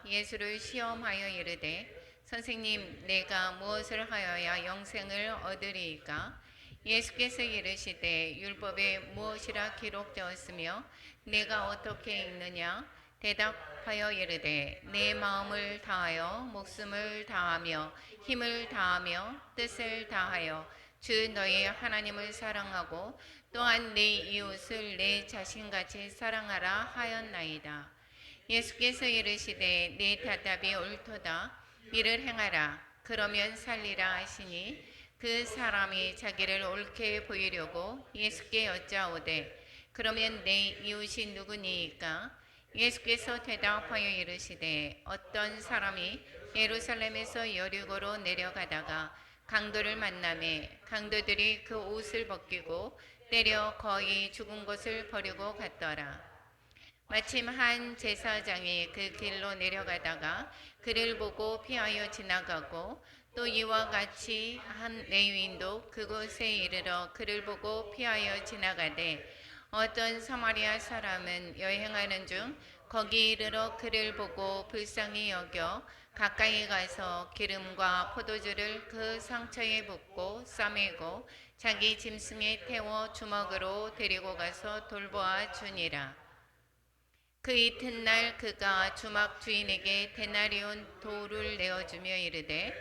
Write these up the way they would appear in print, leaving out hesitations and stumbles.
예수를 시험하여 이르되 선생님 내가 무엇을 하여야 영생을 얻으리이까? 예수께서 이르시되 율법에 무엇이라 기록되었으며 내가 어떻게 읽느냐? 대답하여 이르되 내 마음을 다하여 목숨을 다하며 힘을 다하며 뜻을 다하여 주 너희 하나님을 사랑하고 또한 내 이웃을 내 자신같이 사랑하라 하였나이다. 예수께서 이르시되 내 대답이 옳도다. 이를 행하라. 그러면 살리라 하시니 그 사람이 자기를 옳게 보이려고 예수께 여짜오되 그러면 내 이웃이 누구니이까? 예수께서 대답하여 이르시되 어떤 사람이 예루살렘에서 여리고로 내려가다가 강도를 만나매 강도들이 그 옷을 벗기고 때려 거의 죽은 것을 버리고 갔더라. 마침 한 제사장이 그 길로 내려가다가 그를 보고 피하여 지나가고 또 이와 같이 한 레위인도 그곳에 이르러 그를 보고 피하여 지나가되 어떤 사마리아 사람은 여행하는 중 거기 이르러 그를 보고 불쌍히 여겨 가까이 가서 기름과 포도주를 그 상처에 붓고 싸매고 자기 짐승에 태워 주먹으로 데리고 가서 돌보아 주니라. 그 이튿날 그가 주막 주인에게 데나리온 도를 내어주며 이르되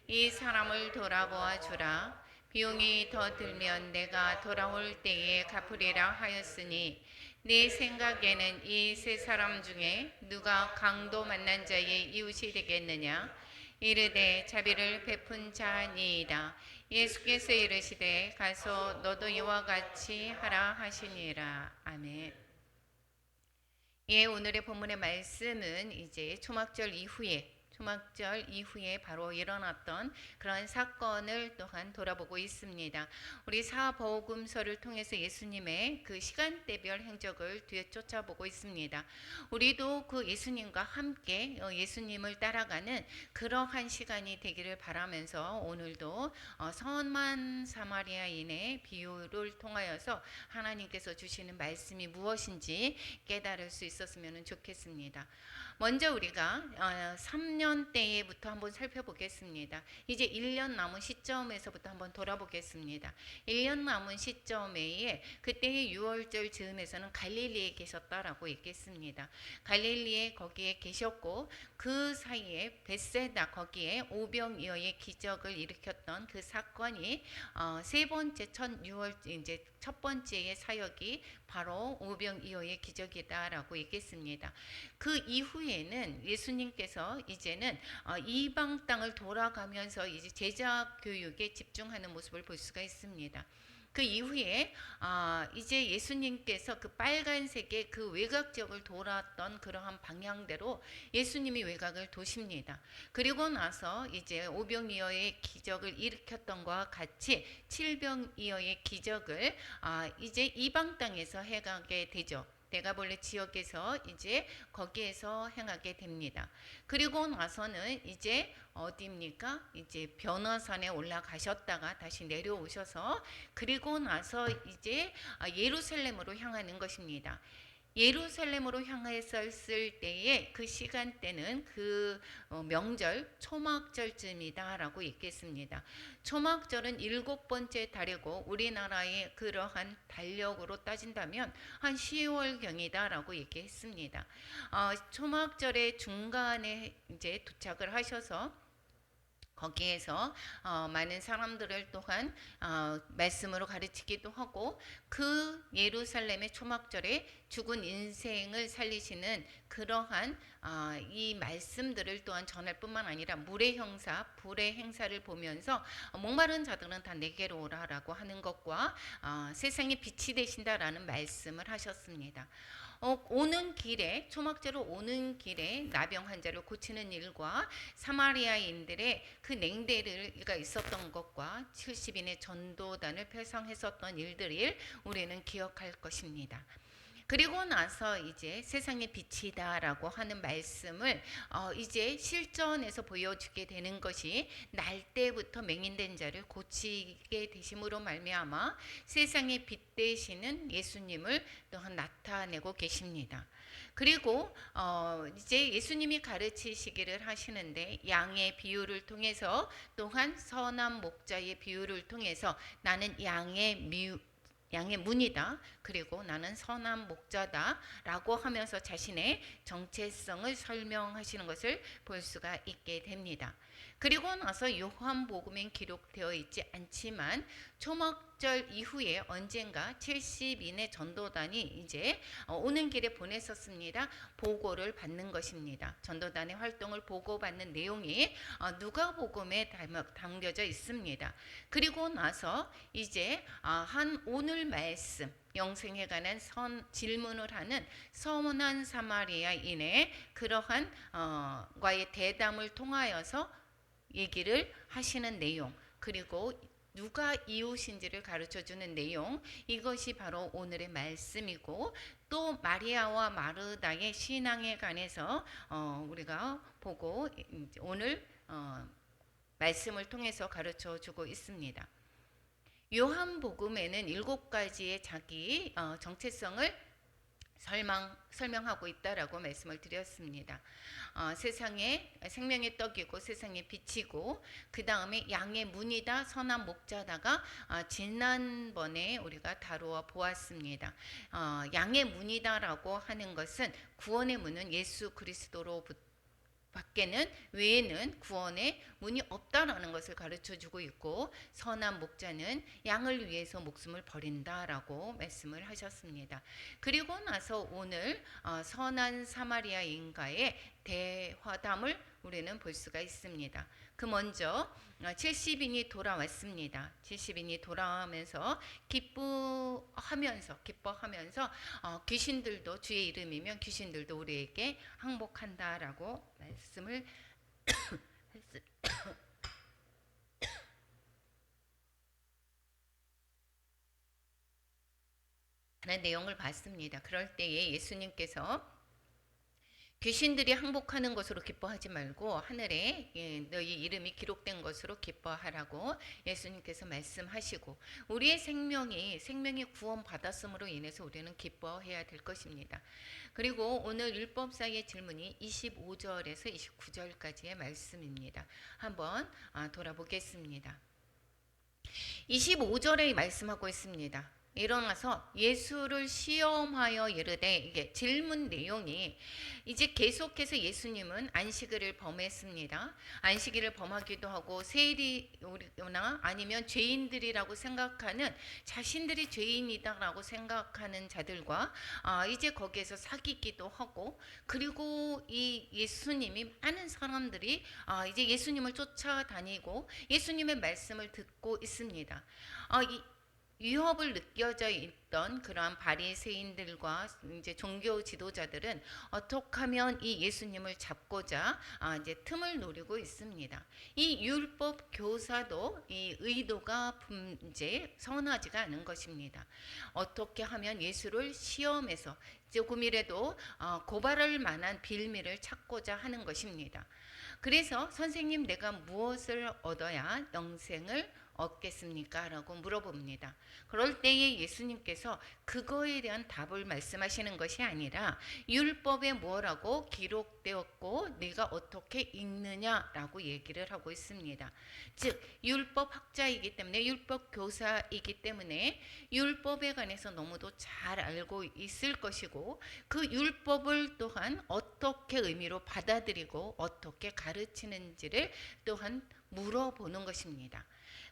이 사람을 돌아보아 주라. 비용이 더 들면 내가 돌아올 때에 갚으리라 하였으니 네 생각에는 이 세 사람 중에 누가 강도 만난 자의 이웃이 되겠느냐? 이르되 자비를 베푼 자니이다. 예수께서 이르시되 가서 너도 이와 같이 하라 하시니라. 아멘. 예, 오늘의 본문의 말씀은 이제 초막절 이후에 바로 일어났던 그런 사건을 또한 돌아보고 있습니다. 우리 사복음서를 통해서 예수님의 그 시간대별 행적을 뒤에 쫓아보고 있습니다. 우리도 그 예수님과 함께 예수님을 따라가는 그러한 시간이 되기를 바라면서 오늘도 선한 사마리아인의 비유를 통하여서 하나님께서 주시는 말씀이 무엇인지 깨달을 수 있었으면 좋겠습니다. 먼저 우리가 3년 때부터 한번 살펴보겠습니다. 이제 1년 남은 시점에서부터 한번 돌아보겠습니다. 1년 남은 시점에 그때의 유월절 즈음에서는 갈릴리에 계셨다라고 읽겠습니다. 갈릴리에 거기에 계셨고 그 사이에 벳세다 거기에 오병이어의 기적을 일으켰던 그 사건이 세 번째 이제 첫 번째의 사역이 바로 오병이어의 기적이다라고 읽겠습니다. 그 이후에는 예수님께서 이제는 이방 땅을 돌아가면서 이제 제자 교육에 집중하는 모습을 볼 수가 있습니다. 그 이후에 이제 예수님께서 그 빨간색의 그 외곽 지역을 돌았던 그러한 방향대로 예수님이 외곽을 도십니다. 그리고 나서 이제 오병이어의 기적을 일으켰던 것과 같이 칠병이어의 기적을 이제 이방 땅에서 해가게 되죠. 데가볼레 지역에서 이제 거기에서 행하게 됩니다. 그리고 나서는 이제 어디입니까? 이제 변화산에 올라가셨다가 다시 내려오셔서 그리고 나서 이제 예루살렘으로 향하는 것입니다. 예루살렘으로 향했었을 때의 그 시간대는 그 명절 초막절쯤이다라고 읽겠습니다. 초막절은 7번째 달이고 우리나라의 그러한 달력으로 따진다면 한 10월경이다라고 얘기했습니다. 초막절의 중간에 이제 도착을 하셔서 거기에서 많은 사람들을 또한 말씀으로 가르치기도 하고 그 예루살렘의 초막절에 죽은 인생을 살리시는 그러한 이 말씀들을 또한 전할 뿐만 아니라 물의 형사, 불의 행사를 보면서 목마른 자들은 다 내게로 오라라고 하는 것과 세상에 빛이 되신다라는 말씀을 하셨습니다. 오는 길에 초막절로 오는 길에 나병 환자를 고치는 일과 사마리아인들의 그 냉대가 있었던 것과 70인의 전도단을 편성했었던 일들을 우리는 기억할 것입니다. 그리고 나서 이제 세상의 빛이다라고 하는 말씀을 이제 실전에서 보여주게 되는 것이 날 때부터 맹인된 자를 고치게 되심으로 말미암아 세상의 빛 되시는 예수님을 또한 나타내고 계십니다. 그리고 이제 예수님이 가르치시기를 하시는데 양의 비유를 통해서 또한 선한 목자의 비유를 통해서 나는 양의 문이다. 그리고 나는 선한 목자다라고 하면서 자신의 정체성을 설명하시는 것을 볼 수가 있게 됩니다. 그리고 나서 요한복음엔 기록되어 있지 않지만 초막절 이후에 언젠가 70인의 전도단이 이제 오는 길에 보냈었습니다. 보고를 받는 것입니다. 전도단의 활동을 보고받는 내용이 누가복음에 담겨져 있습니다. 그리고 나서 이제 한 오늘 말씀 영생에 관한 질문을 하는 선한 사마리아인의 그러한 과의 대담을 통하여서 얘기를 하시는 내용, 그리고 누가 이웃인지를 가르쳐주는 내용, 이것이 바로 오늘의 말씀이고, 또 마리아와 마르다의 신앙에 관해서 우리가 보고 오늘 말씀을 통해서 가르쳐주고 있습니다. 요한복음에는 7가지의 자기 정체성을 설명하고 있다라고 말씀을 드렸습니다. 세상에 생명의 떡이고 세상의 빛이고, 그 다음에 양의 문이다, 선한 목자다가 지난번에 우리가 다루어 보았습니다. 양의 문이다라고 하는 것은 구원의 문은 예수 그리스도로부터 밖에는 외에는 구원의 문이 없다라는 것을 가르쳐주고 있고, 선한 목자는 양을 위해서 목숨을 버린다라고 말씀을 하셨습니다. 그리고 나서 오늘 선한 사마리아인과의 대화담을 우리는 볼 수가 있습니다. 그 먼저 70인이 돌아왔습니다. 70인이 돌아오면서 기뻐하면서 귀신들도 주의 이름이면 귀신들도 우리에게 항복한다라고 말씀을 하는 내용을 봤습니다. 그럴 때에 예수님께서 귀신들이 항복하는 것으로 기뻐하지 말고 하늘에 너희 이름이 기록된 것으로 기뻐하라고 예수님께서 말씀하시고, 우리의 생명이 구원받았음으로 인해서 우리는 기뻐해야 될 것입니다. 그리고 오늘 율법사의 질문이 25절에서 29절까지의 말씀입니다. 한번 돌아보겠습니다. 25절에 말씀하고 있습니다. 일어나서 예수를 시험하여 이르되, 이게 질문 내용이 이제 계속해서 예수님은 안식일을 범했습니다. 안식일을 범하기도 하고 세리나 아니면 죄인들이라고 생각하는, 자신들이 죄인이다라고 생각하는 자들과 이제 거기에서 사귀기도 하고, 그리고 이 예수님이 많은 사람들이 이제 예수님을 쫓아다니고 예수님의 말씀을 듣고 있습니다. 위협을 느껴져 있던 그러한 바리새인들과 이제 종교 지도자들은 어떻게 하면 이 예수님을 잡고자 이제 틈을 노리고 있습니다. 이 율법 교사도 이 의도가 이제 선하지가 않은 것입니다. 어떻게 하면 예수를 시험해서 조금이라도 고발할 만한 빌미를 찾고자 하는 것입니다. 그래서 선생님, 내가 무엇을 얻어야 영생을 얻겠습니까? 라고 물어봅니다. 그럴 때에 예수님께서 그거에 대한 답을 말씀하시는 것이 아니라 율법에 뭐라고 기록되었고 네가 어떻게 읽느냐라고 얘기를 하고 있습니다. 즉 율법 학자이기 때문에, 율법 교사이기 때문에 율법에 관해서 너무도 잘 알고 있을 것이고, 그 율법을 또한 어떻게 의미로 받아들이고 어떻게 가르치는지를 또한 물어보는 것입니다.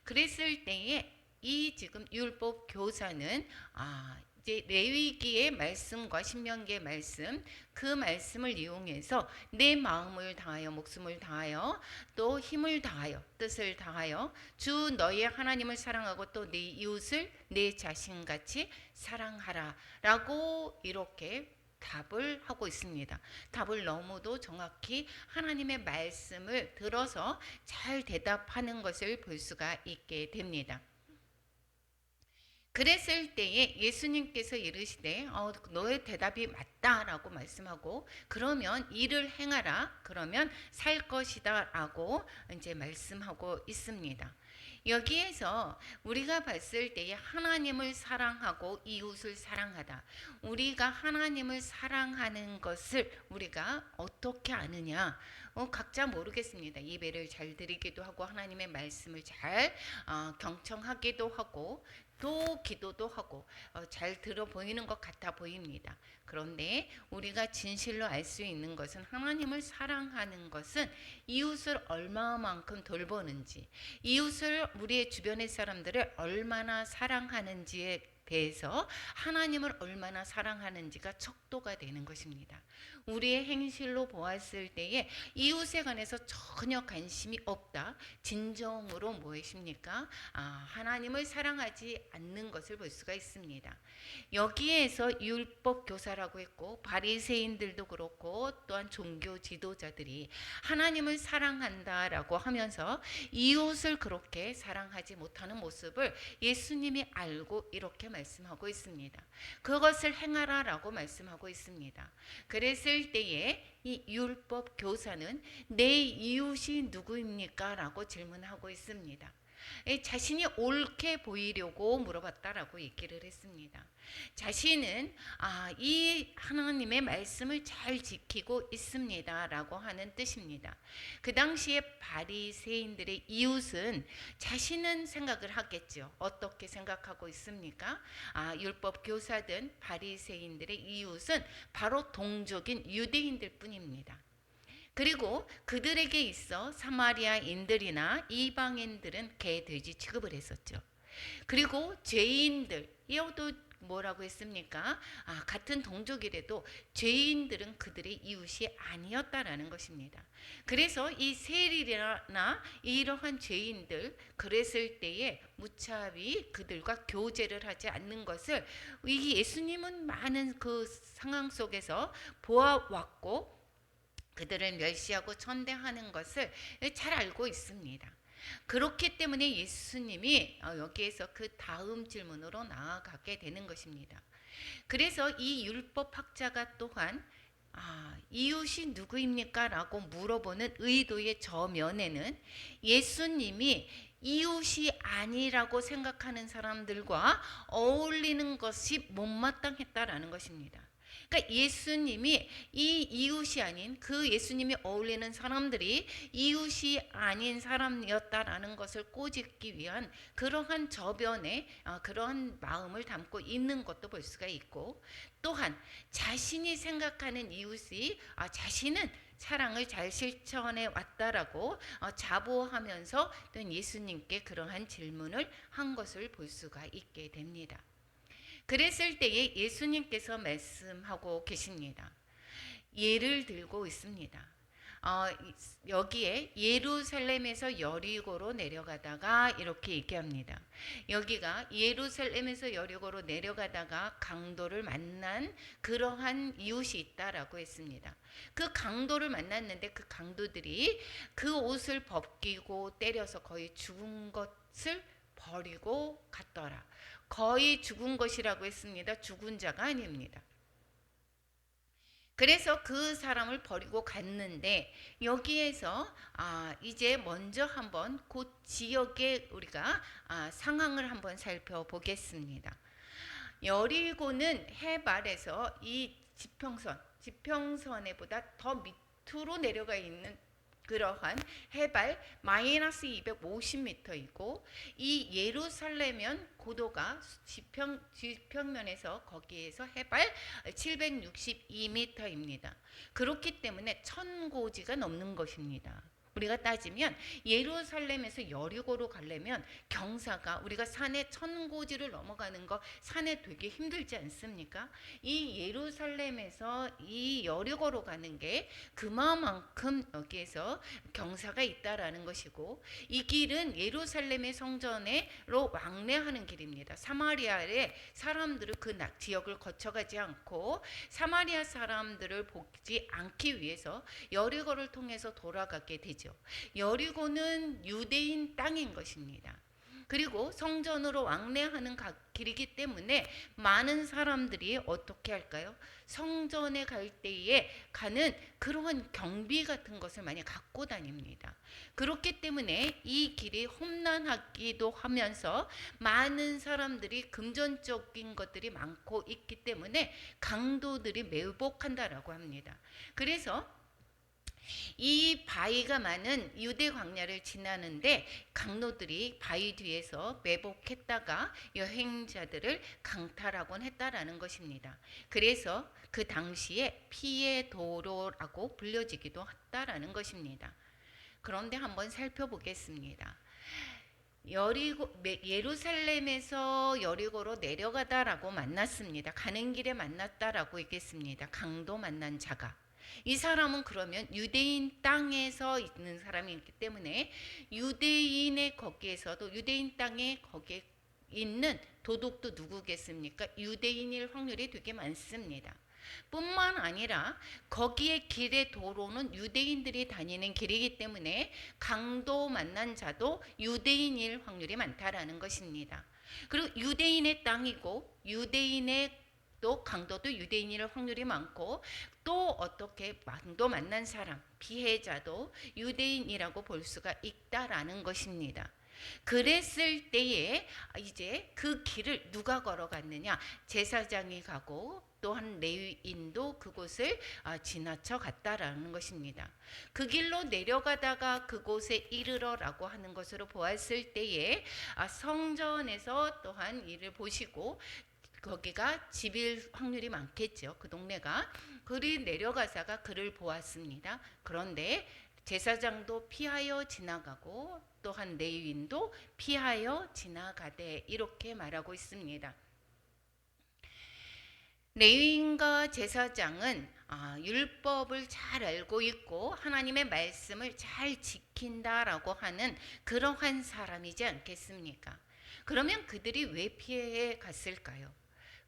그랬을 때에 이 지금 율법 교사는 이제 레위기의 말씀과 신명기의 말씀, 그 말씀을 이용해서 내 마음을 다하여 목숨을 다하여 또 힘을 다하여 뜻을 다하여 주 너의 하나님을 사랑하고 또 네 이웃을 내 자신같이 사랑하라 라고 이렇게 답을 하고 있습니다. 답을 너무도 정확히 하나님의 말씀을 들어서 잘 대답하는 것을 볼 수가 있게 됩니다. 그랬을 때에 예수님께서 이르시되 너의 대답이 맞다라고 말씀하고, 그러면 이를 행하라, 그러면 살 것이다 라고 이제 말씀하고 있습니다. 여기에서 우리가 봤을 때에 하나님을 사랑하고 이웃을 사랑하다. 우리가 하나님을 사랑하는 것을 우리가 어떻게 아느냐? 각자 모르겠습니다. 예배를 잘 드리기도 하고 하나님의 말씀을 잘 경청하기도 하고 또 기도도 하고 잘 들어 보이는 것 같아 보입니다. 그런데 우리가 진실로 알 수 있는 것은 하나님을 사랑하는 것은 이웃을 얼마만큼 돌보는지, 이웃을 우리의 주변의 사람들을 얼마나 사랑하는지에 대해서 하나님을 얼마나 사랑하는지가 척도가 되는 것입니다. 우리의 행실로 보았을 때에 이웃에 관해서 전혀 관심이 없다. 진정으로 무엇입니까? 하나님을 사랑하지 않는 것을 볼 수가 있습니다. 여기에서 율법 교사라고 했고 바리새인들도 그렇고 또한 종교 지도자들이 하나님을 사랑한다라고 하면서 이웃을 그렇게 사랑하지 못하는 모습을 예수님이 알고 이렇게 말씀하고 있습니다. 그것을 행하라라고 말씀하고 있습니다. 그랬을 때에 이 율법 교사는 내 이웃이 누구입니까? 라고 질문하고 있습니다. 자신이 옳게 보이려고 물어봤다라고 얘기를 했습니다. 자신은 이 하나님의 말씀을 잘 지키고 있습니다라고 하는 뜻입니다. 그 당시에 바리새인들의 이웃은 자신은 생각을 하겠죠. 어떻게 생각하고 있습니까? 율법 교사든 바리새인들의 이웃은 바로 동족인 유대인들 뿐입니다. 그리고 그들에게 있어 사마리아인들이나 이방인들은 개, 돼지 취급을 했었죠. 그리고 죄인들, 이어도 뭐라고 했습니까? 같은 동족이라도 죄인들은 그들의 이웃이 아니었다라는 것입니다. 그래서 이 세리나 이러한 죄인들 그랬을 때에 무차히 그들과 교제를 하지 않는 것을 이 예수님은 많은 그 상황 속에서 보아왔고 그들을 멸시하고 천대하는 것을 잘 알고 있습니다. 그렇기 때문에 예수님이 여기에서 그 다음 질문으로 나아가게 되는 것입니다. 그래서 이 율법학자가 또한 이웃이 누구입니까? 라고 물어보는 의도의 저면에는 예수님이 이웃이 아니라고 생각하는 사람들과 어울리는 것이 못마땅했다라는 것입니다. 그러니까 예수님이 이 이웃이 아닌 그 예수님이 어울리는 사람들이 이웃이 아닌 사람이었다라는 것을 꼬집기 위한 그러한 저변에 그러한 마음을 담고 있는 것도 볼 수가 있고, 또한 자신이 생각하는 이웃이 자신은 사랑을 잘 실천해 왔다라고 자부하면서 또 예수님께 그러한 질문을 한 것을 볼 수가 있게 됩니다. 그랬을 때에 예수님께서 말씀하고 계십니다. 예를 들고 있습니다. 여기에 예루살렘에서 여리고로 내려가다가 이렇게 얘기합니다. 여기가 예루살렘에서 여리고로 내려가다가 강도를 만난 그러한 이웃이 있다라고 했습니다. 그 강도를 만났는데 그 강도들이 그 옷을 벗기고 때려서 거의 죽은 것을 버리고 갔더라. 거의 죽은 것이라고 했습니다. 죽은 자가 아닙니다. 그래서 그 사람을 버리고 갔는데 여기에서 이제 먼저 한번 그 지역의 우리가 상황을 한번 살펴보겠습니다. 여리고는 해발에서 이 지평선에 보다 더 밑으로 내려가 있는 그러한 해발 마이너스 250m이고 이 예루살렘은 고도가 지평면에서 거기에서 해발 762m입니다. 그렇기 때문에 1000고지가 넘는 것입니다. 우리가 따지면 예루살렘에서 여리고로 가려면 경사가 우리가 산에 1000고지를 넘어가는 거 산에 되게 힘들지 않습니까? 이 예루살렘에서 이 여리고로 가는 게 그만큼 여기에서 경사가 있다라는 것이고, 이 길은 예루살렘의 성전으로 왕래하는 길입니다. 사마리아의 사람들을 그 지역을 거쳐가지 않고 사마리아 사람들을 보지 않기 위해서 여리고를 통해서 돌아가게 되죠. 여리고는 유대인 땅인 것입니다. 그리고 성전으로 왕래하는 길이기 때문에 많은 사람들이 어떻게 할까요? 성전에 갈 때에 가는 그러한 경비 같은 것을 많이 갖고 다닙니다. 그렇기 때문에 이 길이 험난하기도 하면서 많은 사람들이 금전적인 것들이 많고 있기 때문에 강도들이 매복한다라고 합니다. 그래서 이 바위가 많은 유대 광야를 지나는데 강도들이 바위 뒤에서 매복했다가 여행자들을 강탈하곤 했다라는 것입니다. 그래서 그 당시에 피의 도로라고 불려지기도 했다라는 것입니다. 그런데 한번 살펴보겠습니다. 예루살렘에서 여리고로 내려가다라고 만났습니다. 가는 길에 만났다라고 얘기했습니다. 강도 만난 자가. 이 사람은 그러면 유대인 땅에서 있는 사람이기 때문에 유대인의 거기에서도 유대인 땅에 거기에 있는 도둑도 누구겠습니까? 유대인일 확률이 되게 많습니다. 뿐만 아니라 거기에 길의 도로는 유대인들이 다니는 길이기 때문에 강도 만난 자도 유대인일 확률이 많다라는 것입니다. 그리고 유대인의 땅이고 유대인의 또 강도도 유대인일 확률이 많고 또 어떻게 강도 만난 사람 피해자도 유대인이라고 볼 수가 있다라는 것입니다. 그랬을 때에 이제 그 길을 누가 걸어갔느냐? 제사장이 가고 또한 레위인도 그곳을 지나쳐 갔다라는 것입니다. 그 길로 내려가다가 그곳에 이르러라고 하는 것으로 보았을 때에 성전에서 또한 이를 보시고 거기가 집일 확률이 많겠죠. 그 동네가. 그리 내려가사가 그를 보았습니다. 그런데 제사장도 피하여 지나가고 또한 레위인도 피하여 지나가되 이렇게 말하고 있습니다. 레위인과 제사장은 율법을 잘 알고 있고 하나님의 말씀을 잘 지킨다라고 하는 그러한 사람이지 않겠습니까? 그러면 그들이 왜 피해 갔을까요?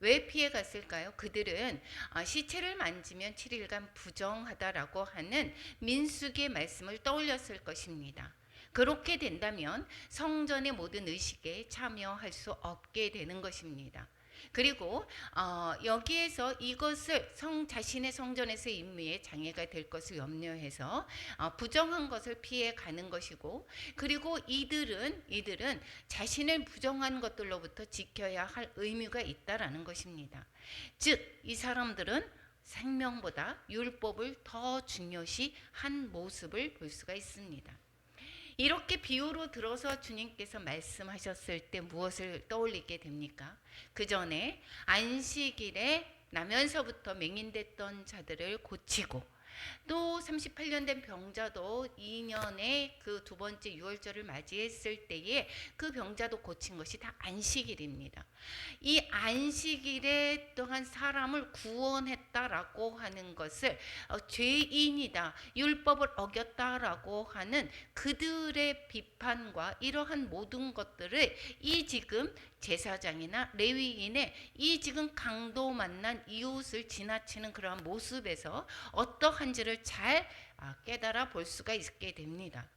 왜 피해 갔을까요? 그들은 시체를 만지면 7일간 부정하다라고 하는 민수기의 말씀을 떠올렸을 것입니다. 그렇게 된다면 성전의 모든 의식에 참여할 수 없게 되는 것입니다. 그리고 여기에서 이것을 자신의 성전에서 임무에 장애가 될 것을 염려해서 부정한 것을 피해 가는 것이고, 그리고 이들은 자신을 부정한 것들로부터 지켜야 할 의무가 있다라는 것입니다. 즉 이 사람들은 생명보다 율법을 더 중요시 한 모습을 볼 수가 있습니다. 이렇게 비유로 들어서 주님께서 말씀하셨을 때 무엇을 떠올리게 됩니까? 그 전에 안식일에 나면서부터 맹인됐던 자들을 고치고 또 38년 된 병자도 2년에 그 두 번째 유월절을 맞이했을 때에 그 병자도 고친 것이 다 안식일입니다. 이 안식일에 또한 사람을 구원했다라고 하는 것을 죄인이다, 율법을 어겼다라고 하는 그들의 비판과 이러한 모든 것들을 이 지금 제사장이나 레위인의 이 지금 강도 만난 이웃을 지나치는 그러한 모습에서 어떠한지를 잘 깨달아 볼 수가 있게 됩니다.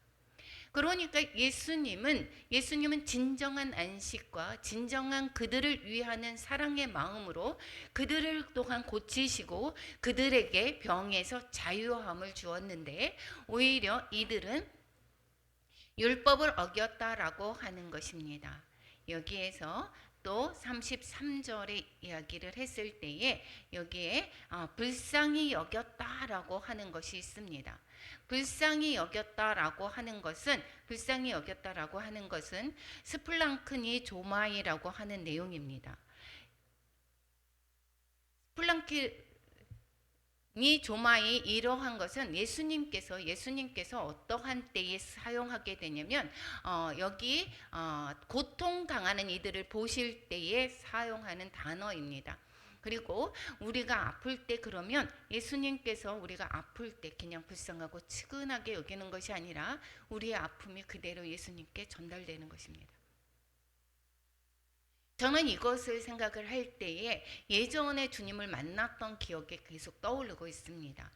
그러니까 예수님은 진정한 안식과 진정한 그들을 위하는 사랑의 마음으로 그들을 또한 고치시고 그들에게 병에서 자유함을 주었는데, 오히려 이들은 율법을 어겼다라고 하는 것입니다. 여기에서 또 33절의 이야기를 했을 때에 여기에 불쌍히 여겼다라고 하는 것이 있습니다. 불쌍히 여겼다라고 하는 것은 스플랑크니 조마이라고 하는 내용입니다. 스플랑크니 조마이 이러한 것은 예수님께서 어떠한 때에 사용하게 되냐면 여기 고통 당하는 이들을 보실 때에 사용하는 단어입니다. 그리고 우리가 아플 때 그러면 예수님께서 우리가 아플 때 그냥 불쌍하고 측은하게 여기는 것이 아니라 우리의 아픔이 그대로 예수님께 전달되는 것입니다. 저는 이것을 생각을 할 때에 예전에 주님을 만났던 기억이 계속 떠오르고 있습니다.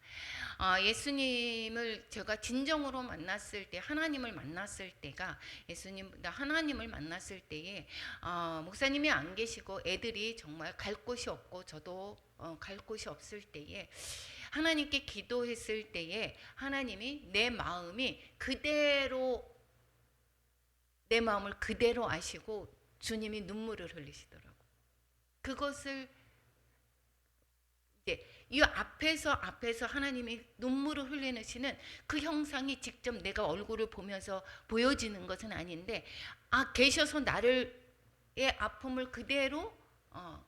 예수님을 제가 진정으로 만났을 때, 하나님을 만났을 때가, 하나님을 만났을 때에 목사님이 안 계시고 애들이 정말 갈 곳이 없고 저도 갈 곳이 없을 때에 하나님께 기도했을 때에 하나님이 내 마음을 그대로 아시고 주님이 눈물을 흘리시더라고. 그것을 이제 이 앞에서 하나님이 눈물을 흘리시는 그 형상이 직접 내가 얼굴을 보면서 보여지는 것은 아닌데, 계셔서 나의 아픔을 그대로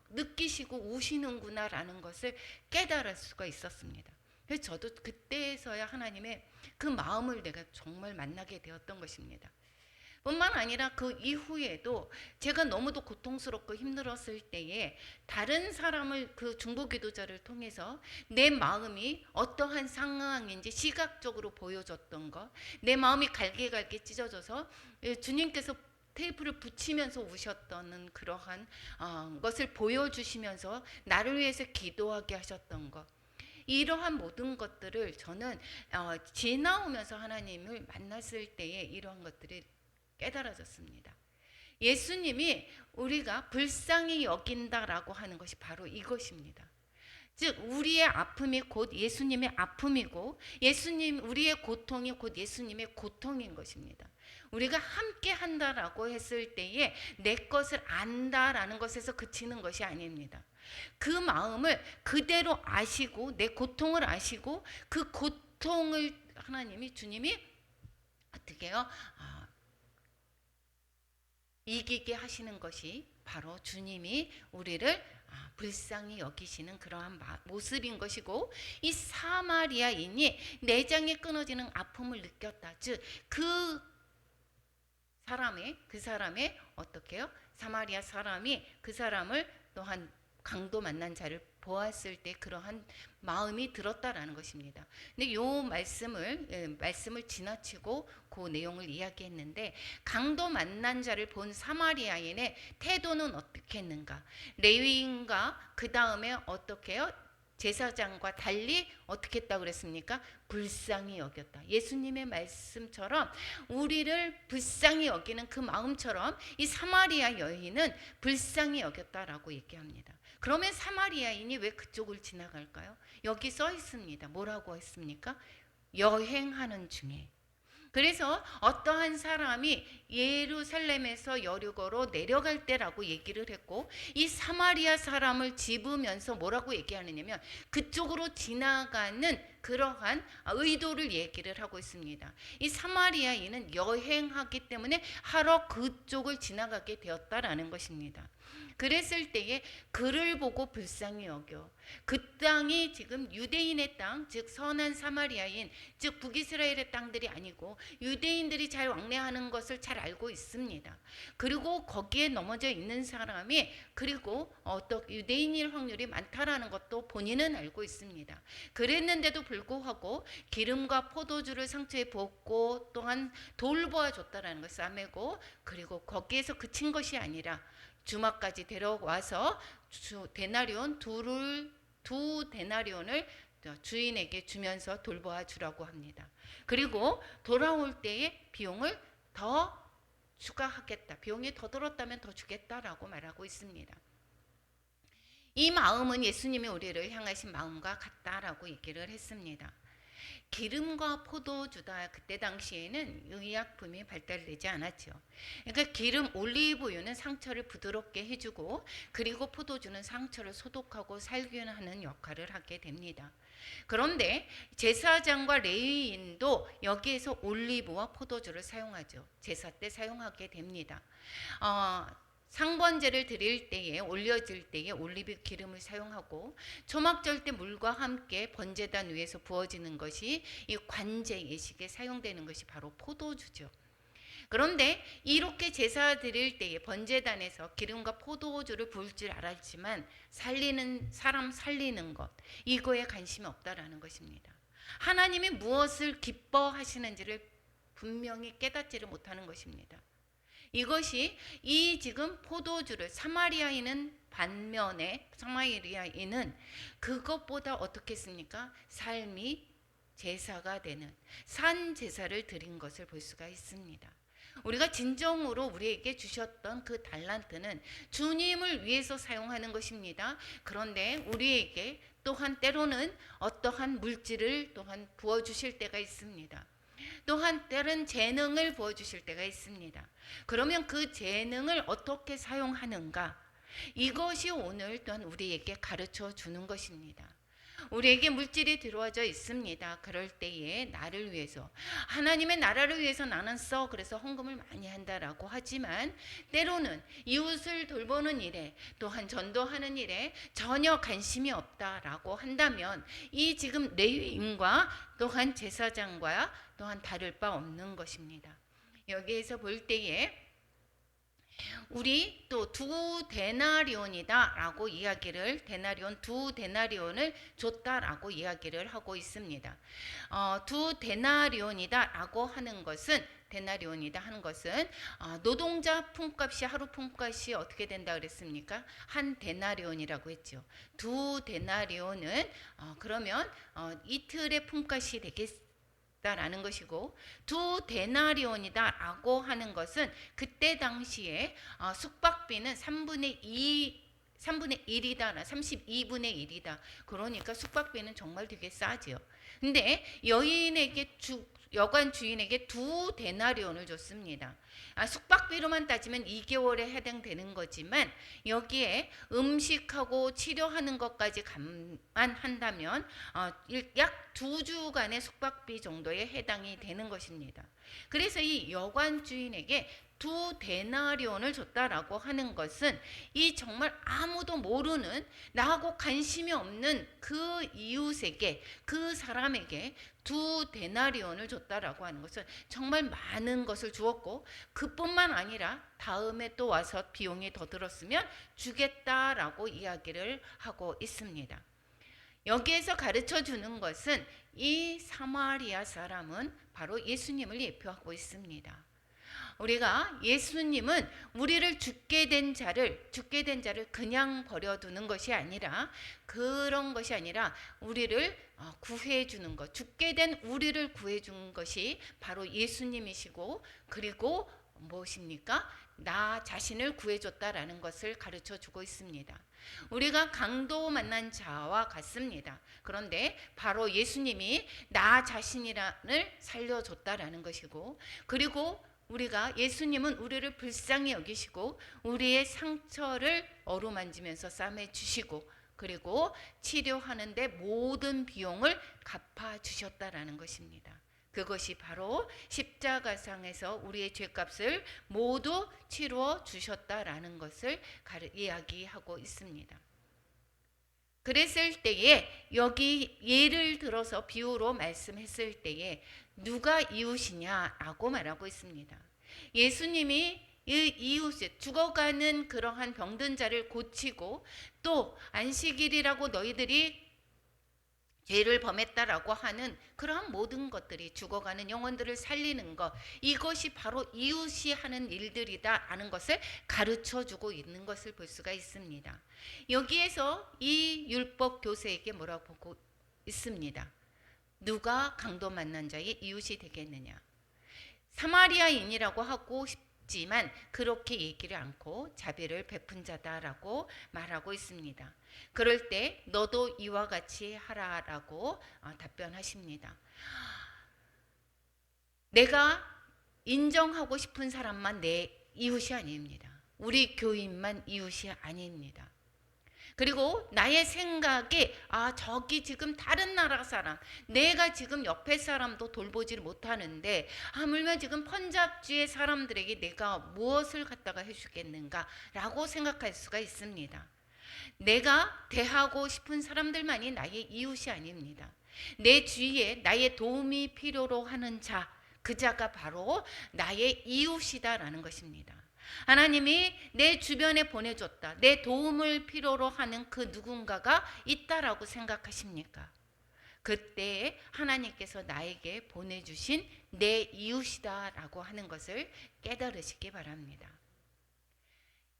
느끼시고 우시는구나라는 것을 깨달을 수가 있었습니다. 그래서 저도 그때서야 하나님의 그 마음을 내가 정말 만나게 되었던 것입니다. 뿐만 아니라 그 이후에도 제가 너무도 고통스럽고 힘들었을 때에 다른 사람을, 그 중보기도자를 통해서 내 마음이 어떠한 상황인지 시각적으로 보여줬던 것, 내 마음이 갈게갈게 찢어져서 주님께서 테이프를 붙이면서 우셨던 그러한 것을 보여주시면서 나를 위해서 기도하게 하셨던 것, 이러한 모든 것들을 저는 지나오면서 하나님을 만났을 때에 이러한 것들이 깨달아졌습니다. 예수님이 우리가 불쌍히 여긴다라고 하는 것이 바로 이것입니다. 즉 우리의 아픔이 곧 예수님의 아픔이고 우리의 고통이 곧 예수님의 고통인 것입니다. 우리가 함께 한다라고 했을 때에 내 것을 안다라는 것에서 그치는 것이 아닙니다. 그 마음을 그대로 아시고 내 고통을 아시고 그 고통을 주님이 어떻게 해요? 이기게 하시는 것이 바로 주님이 우리를 불쌍히 여기시는 그러한 모습인 것이고, 이 사마리아인이 내장이 끊어지는 아픔을 느꼈다. 즉 그 사람의 어떻게 해요? 사마리아 사람이 그 사람을 또한 강도 만난 자를 보았을 때 그러한 마음이 들었다라는 것입니다. 근데 요 말씀을 지나치고 그 내용을 이야기했는데, 강도 만난 자를 본 사마리아인의 태도는 어떻게 했는가? 레위인과 그 다음에 어떻게 해요? 제사장과 달리 어떻게 했다고 그랬습니까? 불쌍히 여겼다. 예수님의 말씀처럼 우리를 불쌍히 여기는 그 마음처럼 이 사마리아 여인은 불쌍히 여겼다라고 얘기합니다. 그러면 사마리아인이 왜 그쪽을 지나갈까요? 여기 써 있습니다. 뭐라고 했습니까? 여행하는 중에. 그래서 어떠한 사람이 예루살렘에서 여리고로 내려갈 때라고 얘기를 했고, 이 사마리아 사람을 집으면서 뭐라고 얘기하느냐면 그쪽으로 지나가는 그러한 의도를 얘기를 하고 있습니다. 이 사마리아인은 여행하기 때문에 하러 그쪽을 지나가게 되었다라는 것입니다. 그랬을 때에 그를 보고 불쌍히 여겨. 그 땅이 지금 유대인의 땅, 즉 선한 사마리아인, 즉 북이스라엘의 땅들이 아니고 유대인들이 잘 왕래하는 것을 잘 알고 있습니다. 그리고 거기에 넘어져 있는 사람이 그리고 유대인일 확률이 많다라는 것도 본인은 알고 있습니다. 그랬는데도 불구하고 기름과 포도주를 상처에 붓고 또한 돌보아 줬다라는 것을 아매고, 그리고 거기에서 그친 것이 아니라 주막까지 데려와서 두 데나리온을 주인에게 주면서 돌보아 주라고 합니다. 그리고 돌아올 때에 비용을 더 추가하겠다. 비용이 더 들었다면 더 주겠다라고 말하고 있습니다. 이 마음은 예수님이 우리를 향하신 마음과 같다라고 얘기를 했습니다. 기름과 포도주다. 그때 당시에는 의약품이 발달되지 않았죠. 그러니까 올리브유는 상처를 부드럽게 해주고, 그리고 포도주는 상처를 소독하고 살균하는 역할을 하게 됩니다. 그런데 제사장과 레위인도 여기에서 올리브와 포도주를 사용하죠. 제사 때 사용하게 됩니다. 상번제를 드릴 때에 올려질 때에 올리브 기름을 사용하고, 초막절 때 물과 함께 번제단 위에서 부어지는 것이 이 관제 예식에 사용되는 것이 바로 포도주죠. 그런데 이렇게 제사 드릴 때에 번제단에서 기름과 포도주를 부을 줄 알았지만 사람 살리는 것, 이거에 관심이 없다라는 것입니다. 하나님이 무엇을 기뻐하시는지를 분명히 깨닫지를 못하는 것입니다. 이것이 이 지금 포도주를 사마리아인은 반면에 사마리아인은 그것보다 어떻게 했습니까? 삶이 제사가 되는 산 제사를 드린 것을 볼 수가 있습니다. 우리가 진정으로 우리에게 주셨던 그 달란트는 주님을 위해서 사용하는 것입니다. 그런데 우리에게 또한 때로는 어떠한 물질을 또한 부어주실 때가 있습니다. 또한 때는 재능을 부어주실 때가 있습니다. 그러면 그 재능을 어떻게 사용하는가? 이것이 오늘 또한 우리에게 가르쳐 주는 것입니다. 우리에게 물질이 들어와져 있습니다. 그럴 때에 나를 위해서, 하나님의 나라를 위해서 나는 써, 그래서 헌금을 많이 한다라고 하지만 때로는 이웃을 돌보는 일에, 또한 전도하는 일에 전혀 관심이 없다라고 한다면 이 지금 레위인과 또한 제사장과 또한 다를 바 없는 것입니다. 여기에서 볼 때에 우리 또 두 데나리온이다 라고 이야기를, 데나리온 두 데나리온을 줬다라고 이야기를 하고 있습니다. 두 데나리온이다 라고 하는 것은, 데나리온이다 하는 것은 노동자 품값이, 하루 품값이 어떻게 된다 그랬습니까? 한 데나리온이라고 했죠. 두 데나리온은 그러면 이틀의 품값이 되겠습니다. 라는 것이고, 두 데나리온이다라고 하는 것은 그때 당시에 숙박비는 3분의 1이다, 32분의 1이다. 그러니까 숙박비는 정말 되게 싸지요. 근데 여관 주인에게 두 데나리온을 줬습니다. 숙박비로만 따지면 2개월에 해당되는 거지만 여기에 음식하고 치료하는 것까지 감안한다면 약 2주간의 숙박비 정도에 해당이 되는 것입니다. 그래서 이 여관 주인에게 두 데나리온을 줬다라고 하는 것은 이 정말 아무도 모르는, 나하고 관심이 없는 그 이웃에게, 그 사람에게 두 데나리온을 줬다라고 하는 것은 정말 많은 것을 주었고, 그뿐만 아니라 다음에 또 와서 비용이 더 들었으면 주겠다라고 이야기를 하고 있습니다. 여기에서 가르쳐 주는 것은 이 사마리아 사람은 바로 예수님을 예표하고 있습니다. 우리가 예수님은 우리를 죽게 된 자를 그냥 버려두는 것이 아니라, 그런 것이 아니라 우리를 구해주는 것, 죽게 된 우리를 구해준 것이 바로 예수님이시고, 그리고 무엇입니까? 나 자신을 구해줬다라는 것을 가르쳐 주고 있습니다. 우리가 강도 만난 자와 같습니다. 그런데 바로 예수님이 나 자신이란을 살려줬다라는 것이고, 그리고 우리가, 예수님은 우리를 불쌍히 여기시고 우리의 상처를 어루만지면서 싸매 주시고, 그리고 치료하는데 모든 비용을 갚아 주셨다라는 것입니다. 그것이 바로 십자가상에서 우리의 죄값을 모두 치루어 주셨다라는 것을 이야기하고 있습니다. 그랬을 때에 여기 예를 들어서 비유로 말씀했을 때에 누가 이웃이냐라고 말하고 있습니다. 예수님이 이 이웃에 죽어가는 그러한 병든 자를 고치고, 또 안식일이라고 너희들이 죄를 범했다라고 하는 그러한 모든 것들이, 죽어가는 영혼들을 살리는 것, 이것이 바로 이웃이 하는 일들이다라는 것을 가르쳐주고 있는 것을 볼 수가 있습니다. 여기에서 이 율법 교사에게 뭐라고 보고 있습니다. 누가 강도 만난 자의 이웃이 되겠느냐. 사마리아인이라고 하고 싶지만 그렇게 얘기를 않고 자비를 베푼 자다라고 말하고 있습니다. 그럴 때 너도 이와 같이 하라라고 답변하십니다. 내가 인정하고 싶은 사람만 내 이웃이 아닙니다. 우리 교인만 이웃이 아닙니다. 그리고 나의 생각에 저기 지금 다른 나라 사람, 내가 지금 옆에 사람도 돌보지를 못하는데 하물며 지금 펀잡주의 사람들에게 내가 무엇을 갖다가 해주겠는가 라고 생각할 수가 있습니다. 내가 대하고 싶은 사람들만이 나의 이웃이 아닙니다. 내 주위에 나의 도움이 필요로 하는 자, 그 자가 바로 나의 이웃이다라는 것입니다. 하나님이 내 주변에 보내줬다, 내 도움을 필요로 하는 그 누군가가 있다라고 생각하십니까? 그때 하나님께서 나에게 보내주신 내 이웃이다라고 하는 것을 깨달으시기 바랍니다.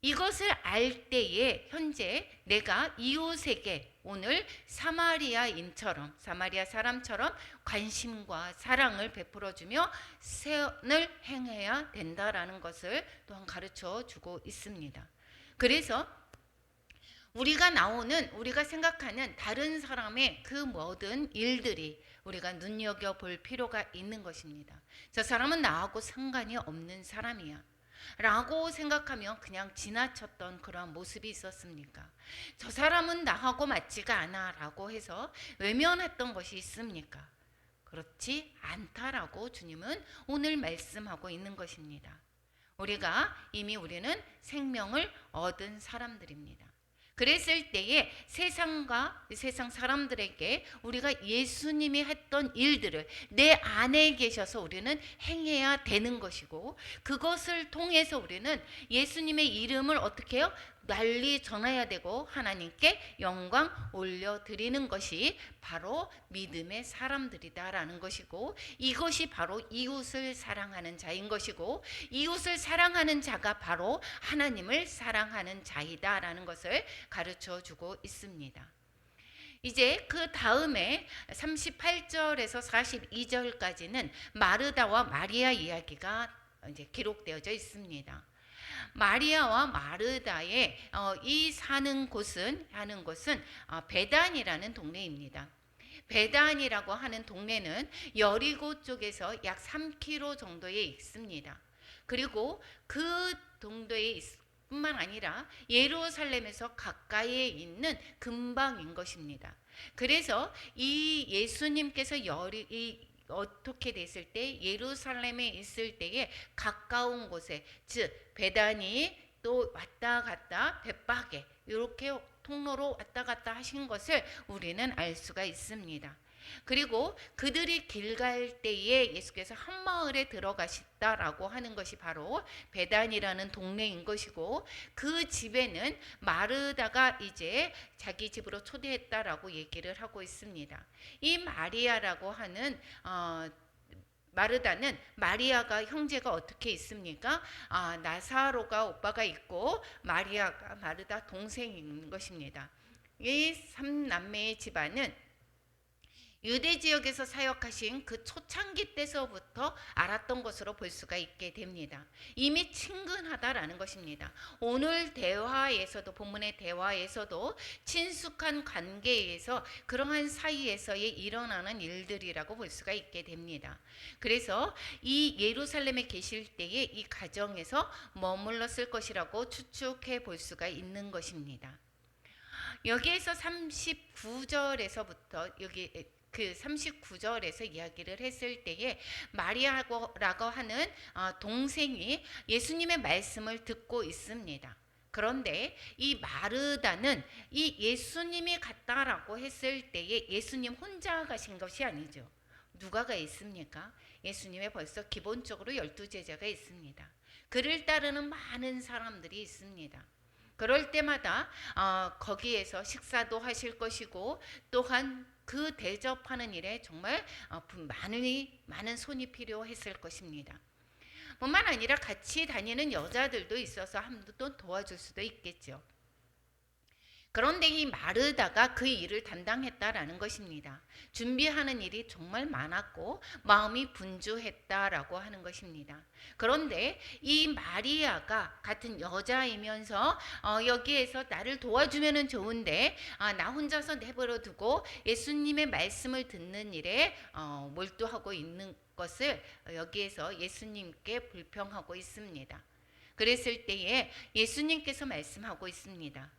이것을 알 때에 현재 내가 이웃에게 오늘 사마리아인처럼, 사마리아 사람처럼 관심과 사랑을 베풀어주며 선을 행해야 된다라는 것을 또한 가르쳐 주고 있습니다. 그래서 우리가 생각하는 다른 사람의 그 모든 일들이 우리가 눈여겨볼 필요가 있는 것입니다. 저 사람은 나하고 상관이 없는 사람이야 라고 생각하며 그냥 지나쳤던 그러한 모습이 있었습니까? 저 사람은 나하고 맞지가 않아 라고 해서 외면했던 것이 있습니까? 그렇지 않다라고 주님은 오늘 말씀하고 있는 것입니다. 우리는 생명을 얻은 사람들입니다. 그랬을 때에 세상 사람들에게 우리가 예수님이 했던 일들을 내 안에 계셔서 우리는 행해야 되는 것이고, 그것을 통해서 우리는 예수님의 이름을 어떻게 해요? 널리 전해야 되고 하나님께 영광 올려드리는 것이 바로 믿음의 사람들이다라는 것이고, 이것이 바로 이웃을 사랑하는 자인 것이고, 이웃을 사랑하는 자가 바로 하나님을 사랑하는 자이다라는 것을 가르쳐 주고 있습니다. 이제 그 다음에 38절에서 42절까지는 마르다와 마리아 이야기가 이제 기록되어져 있습니다. 마리아와 마르다의 이 사는 곳은 베단이라는 동네입니다. 베단이라고 하는 동네는 여리고 쪽에서 약 3km 정도에 있습니다. 그리고 그 동네에 뿐만 아니라 예루살렘에서 가까이에 있는 근방인 것입니다. 그래서 이 예수님께서 어떻게 됐을 때 예루살렘에 있을 때에 가까운 곳에, 즉 베다니 또 왔다 갔다 벳바게 이렇게 통로로 왔다 갔다 하신 것을 우리는 알 수가 있습니다. 그리고 그들이 길 갈 때에 예수께서 한 마을에 들어가셨다라고 하는 것이 바로 베단이라는 동네인 것이고, 그 집에는 마르다가 이제 자기 집으로 초대했다라고 얘기를 하고 있습니다. 이 마리아라고 하는 마르다는 마리아가 형제가 어떻게 있습니까? 나사로가 오빠가 있고 마리아가 마르다 동생인 것입니다. 이 3남매의 집안은 유대 지역에서 사역하신 그 초창기 때서부터 알았던 것으로 볼 수가 있게 됩니다. 이미 친근하다라는 것입니다. 오늘 대화에서도, 본문의 대화에서도 친숙한 관계에서, 그러한 사이에서의 일어나는 일들이라고 볼 수가 있게 됩니다. 그래서 이 예루살렘에 계실 때에 이 가정에서 머물렀을 것이라고 추측해 볼 수가 있는 것입니다. 여기에서 39절에서부터 그 39절에서 이야기를 했을 때에 마리아라고 하는 동생이 예수님의 말씀을 듣고 있습니다. 그런데 이 마르다는 이 예수님이 갔다라고 했을 때에 예수님 혼자 가신 것이 아니죠. 누가 가 있습니까? 예수님의 벌써 기본적으로 12제자가 있습니다. 그를 따르는 많은 사람들이 있습니다. 그럴 때마다 거기에서 식사도 하실 것이고, 또한 그 대접하는 일에 정말 많은 손이 필요했을 것입니다. 뿐만 아니라 같이 다니는 여자들도 있어서 한번 도와줄 수도 있겠죠. 그런데 이 마르다가 그 일을 담당했다라는 것입니다. 준비하는 일이 정말 많았고 마음이 분주했다라고 하는 것입니다. 그런데 이 마리아가 같은 여자이면서 여기에서 나를 도와주면 좋은데 나 혼자서 내버려 두고 예수님의 말씀을 듣는 일에 몰두하고 있는 것을 여기에서 예수님께 불평하고 있습니다. 그랬을 때에 예수님께서 말씀하고 있습니다.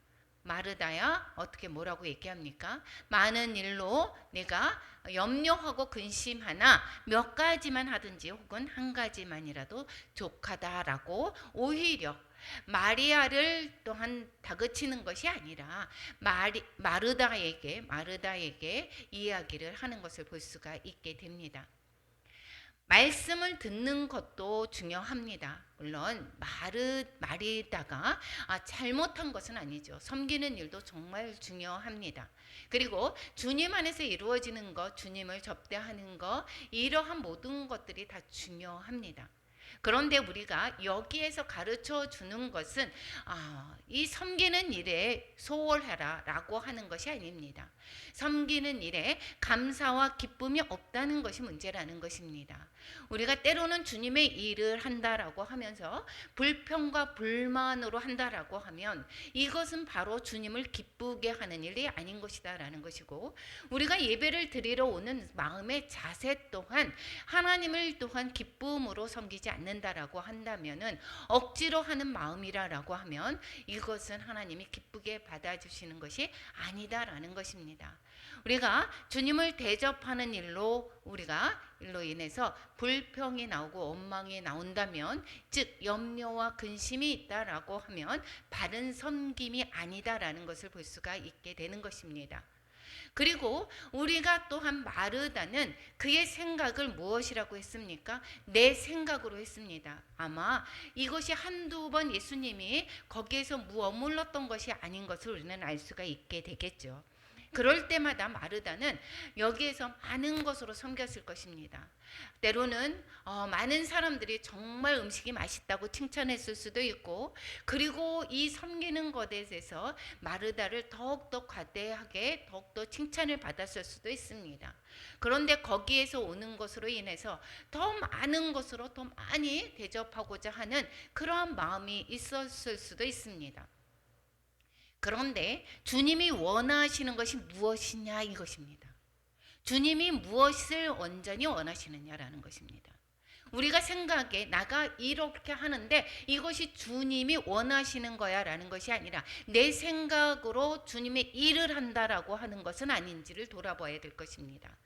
마르다야, 어떻게 뭐라고 얘기합니까? 많은 일로 내가 염려하고 근심하나 몇 가지만 하든지 혹은 한 가지만이라도 족하다라고 오히려 마리아를 또한 다그치는 것이 아니라 마르다에게 이야기를 하는 것을 볼 수가 있게 됩니다. 말씀을 듣는 것도 중요합니다. 물론 말이다가 잘못한 것은 아니죠. 섬기는 일도 정말 중요합니다. 그리고 주님 안에서 이루어지는 것, 주님을 접대하는 것, 이러한 모든 것들이 다 중요합니다. 그런데 우리가 여기에서 가르쳐 주는 것은 이 섬기는 일에 소홀해라 라고 하는 것이 아닙니다. 섬기는 일에 감사와 기쁨이 없다는 것이 문제라는 것입니다. 우리가 때로는 주님의 일을 한다라고 하면서 불평과 불만으로 한다라고 하면 이것은 바로 주님을 기쁘게 하는 일이 아닌 것이다라는 것이고, 우리가 예배를 드리러 오는 마음의 자세 또한 하나님을 또한 기쁨으로 섬기지 않는다라고 한다면은 억지로 하는 마음이라고 하면 이것은 하나님이 기쁘게 받아주시는 것이 아니다라는 것입니다. 우리가 주님을 대접하는 일로 인해서 불평이 나오고 원망이 나온다면, 즉 염려와 근심이 있다라고 하면 바른 섬김이 아니다라는 것을 볼 수가 있게 되는 것입니다. 그리고 우리가 또한 마르다는 그의 생각을 무엇이라고 했습니까? 내 생각으로 했습니다. 아마 이것이 한두 번 예수님이 거기에서 머물렀던 것이 아닌 것을 우리는 알 수가 있게 되겠죠. 그럴 때마다 마르다는 여기에서 많은 것으로 섬겼을 것입니다. 때로는 많은 사람들이 정말 음식이 맛있다고 칭찬했을 수도 있고, 그리고 이 섬기는 것에 대해서 마르다를 더욱더 과대하게 더욱더 칭찬을 받았을 수도 있습니다. 그런데 거기에서 오는 것으로 인해서 더 많은 것으로 더 많이 대접하고자 하는 그러한 마음이 있었을 수도 있습니다. 그런데 주님이 원하시는 것이 무엇이냐 이것입니다. 주님이 무엇을 온전히 원하시느냐라는 것입니다. 우리가 생각에 나가 이렇게 하는데 이것이 주님이 원하시는 거야 라는 것이 아니라 내 생각으로 주님의 일을 한다라고 하는 것은 아닌지를 돌아봐야 될 것입니다.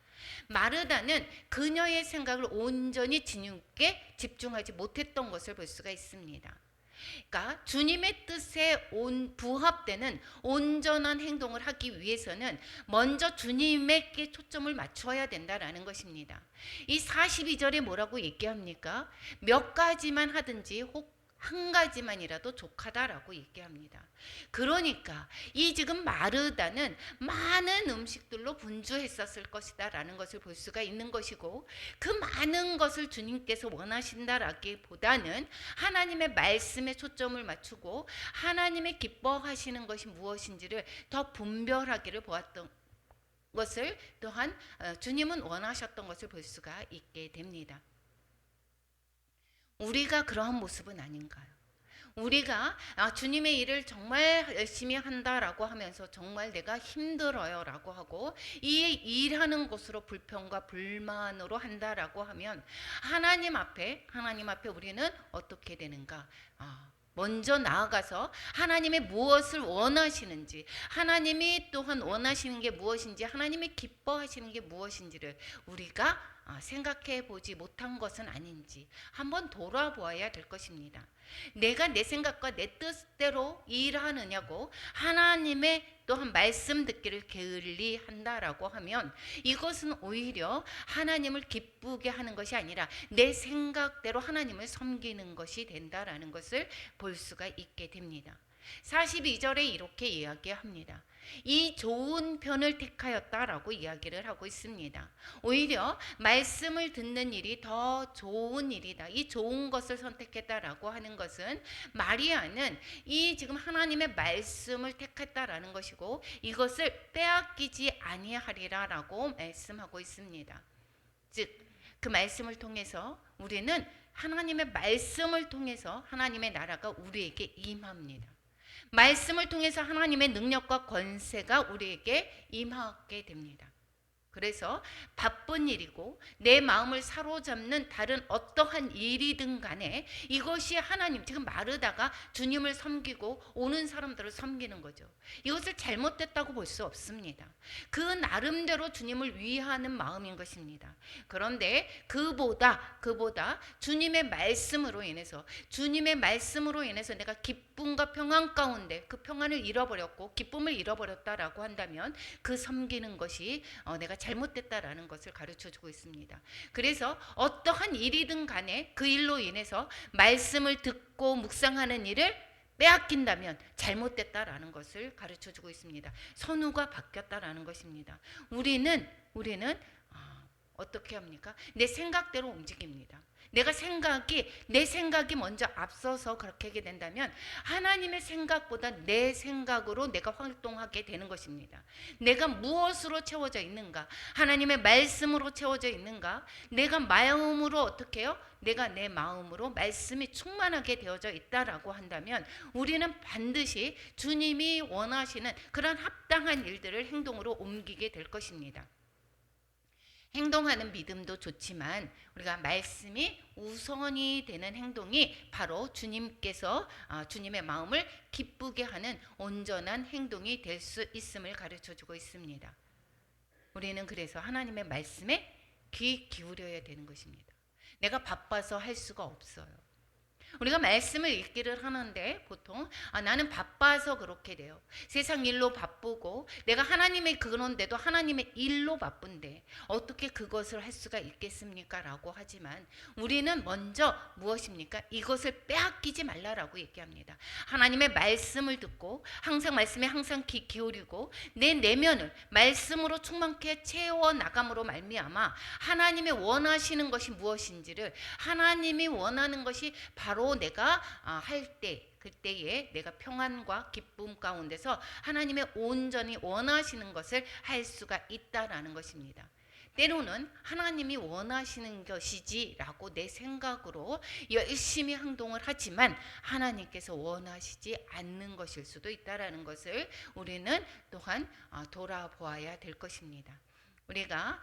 마르다는 그녀의 생각을 온전히 주님께 집중하지 못했던 것을 볼 수가 있습니다. 그러니까 주님의 뜻에 부합되는 온전한 행동을 하기 위해서는 먼저 주님에게 초점을 맞춰야 된다라는 것입니다. 이 42절에 뭐라고 얘기합니까? 몇 가지만 하든지 혹 한 가지만이라도 족하다라고 얘기합니다. 그러니까 이 지금 마르다는 많은 음식들로 분주했었을 것이다 라는 것을 볼 수가 있는 것이고, 그 많은 것을 주님께서 원하신다라기보다는 하나님의 말씀에 초점을 맞추고 하나님의 기뻐하시는 것이 무엇인지를 더 분별하기를 보았던 것을 또한 주님은 원하셨던 것을 볼 수가 있게 됩니다. 우리가 그러한 모습은 아닌가요? 우리가 주님의 일을 정말 열심히 한다라고 하면서 정말 내가 힘들어요 라고 하고 이 일하는 것으로 불평과 불만으로 한다라고 하면 하나님 앞에 우리는 어떻게 되는가? 먼저 나아가서 하나님의 무엇을 원하시는지, 하나님이 또한 원하시는 게 무엇인지, 하나님이 기뻐하시는 게 무엇인지를 우리가 생각해 보지 못한 것은 아닌지 한번 돌아보아야 될 것입니다. 내가 내 생각과 내 뜻대로 일하느냐고 하나님의 또한 말씀 듣기를 게을리한다라고 하면 이것은 오히려 하나님을 기쁘게 하는 것이 아니라 내 생각대로 하나님을 섬기는 것이 된다라는 것을 볼 수가 있게 됩니다. 42절에 이렇게 이야기합니다. 이 좋은 편을 택하였다라고 이야기를 하고 있습니다. 오히려 말씀을 듣는 일이 더 좋은 일이다. 이 좋은 것을 선택했다라고 하는 것은 마리아는 이 지금 하나님의 말씀을 택했다라는 것이고 이것을 빼앗기지 아니하리라라고 말씀하고 있습니다. 즉 그 말씀을 통해서 우리는 하나님의 말씀을 통해서 하나님의 나라가 우리에게 임합니다. 말씀을 통해서 하나님의 능력과 권세가 우리에게 임하게 됩니다. 그래서 바쁜 일이고 내 마음을 사로잡는 다른 어떠한 일이든 간에 이것이 하나님, 지금 마르다가 주님을 섬기고 오는 사람들을 섬기는 거죠. 이것을 잘못됐다고 볼 수 없습니다. 그 나름대로 주님을 위하는 마음인 것입니다. 그런데 그보다 주님의 말씀으로 인해서 내가 기쁨과 평안 가운데 그 평안을 잃어버렸고 기쁨을 잃어버렸다라고 한다면 그 섬기는 것이 내가 잘못됐다라는 것을 가르쳐 주고 있습니다. 그래서 어떠한 일이든 간에 그 일로 인해서 말씀을 듣고 묵상하는 일을 빼앗긴다면 잘못됐다라는 것을 가르쳐 주고 있습니다. 선우가 바뀌었다라는 것입니다. 우리는 어떻게 합니까? 내 생각대로 움직입니다. 내 생각이 먼저 앞서서 그렇게 하게 된다면 하나님의 생각보다 내 생각으로 내가 활동하게 되는 것입니다. 내가 무엇으로 채워져 있는가? 하나님의 말씀으로 채워져 있는가? 내가 마음으로 어떻게 해요? 내가 내 마음으로 말씀이 충만하게 되어져 있다라고 한다면 우리는 반드시 주님이 원하시는 그런 합당한 일들을 행동으로 옮기게 될 것입니다. 행동하는 믿음도 좋지만 우리가 말씀이 우선이 되는 행동이 바로 주님께서 주님의 마음을 기쁘게 하는 온전한 행동이 될 수 있음을 가르쳐 주고 있습니다. 우리는 그래서 하나님의 말씀에 귀 기울여야 되는 것입니다. 내가 바빠서 할 수가 없어요. 우리가 말씀을 읽기를 하는데 보통 나는 바빠서 그렇게 돼요. 세상 일로 바쁘고 내가 하나님의 그런데도 하나님의 일로 바쁜데 어떻게 그것을 할 수가 있겠습니까? 라고 하지만 우리는 먼저 무엇입니까? 이것을 빼앗기지 말라라고 얘기합니다. 하나님의 말씀을 듣고 항상 말씀에 항상 귀 기울이고 내 내면을 말씀으로 충만케 채워나감으로 말미암아 하나님의 원하시는 것이 무엇인지를 하나님이 원하는 것이 바로 내가 할 때 그때에 내가 평안과 기쁨 가운데서 하나님의 온전히 원하시는 것을 할 수가 있다라는 것입니다. 때로는 하나님이 원하시는 것이지라고 내 생각으로 열심히 행동을 하지만 하나님께서 원하시지 않는 것일 수도 있다라는 것을 우리는 또한 돌아보아야 될 것입니다. 우리가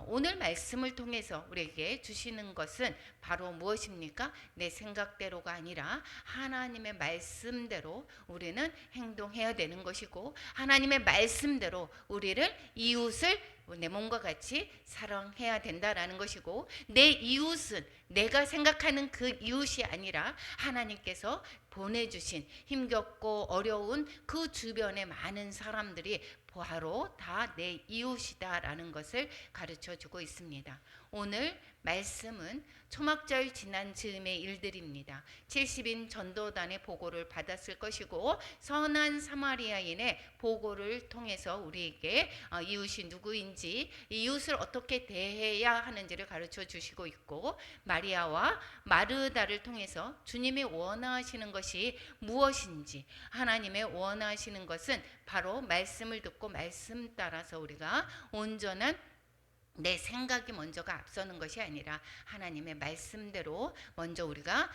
오늘 말씀을 통해서 우리에게 주시는 것은 바로 무엇입니까? 내 생각대로가 아니라 하나님의 말씀대로 우리는 행동해야 되는 것이고 하나님의 말씀대로 우리를 이웃을 내 몸과 같이 사랑해야 된다라는 것이고 내 이웃은 내가 생각하는 그 이웃이 아니라 하나님께서 보내주신 힘겹고 어려운 그 주변의 많은 사람들이 바로 다 내 이웃이다라는 것을 가르쳐 주고 있습니다. 오늘 말씀은 초막절 지난 즈음의 일들입니다. 70인 전도단의 보고를 받았을 것이고 선한 사마리아인의 보고를 통해서 우리에게 이웃이 누구인지 이웃을 어떻게 대해야 하는지를 가르쳐 주시고 있고 마리아와 마르다를 통해서 주님이 원하시는 것이 무엇인지 하나님의 원하시는 것은 바로 말씀을 듣고 말씀 따라서 우리가 온전한 내 생각이 먼저가 앞서는 것이 아니라 하나님의 말씀대로 먼저 우리가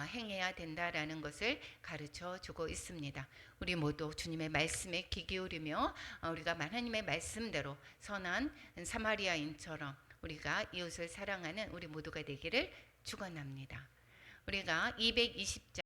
행해야 된다라는 것을 가르쳐 주고 있습니다. 우리 모두 주님의 말씀에 귀 기울이며 우리가 하나님의 말씀대로 선한 사마리아인처럼 우리가 이웃을 사랑하는 우리 모두가 되기를 축원합니다. 우리가 220장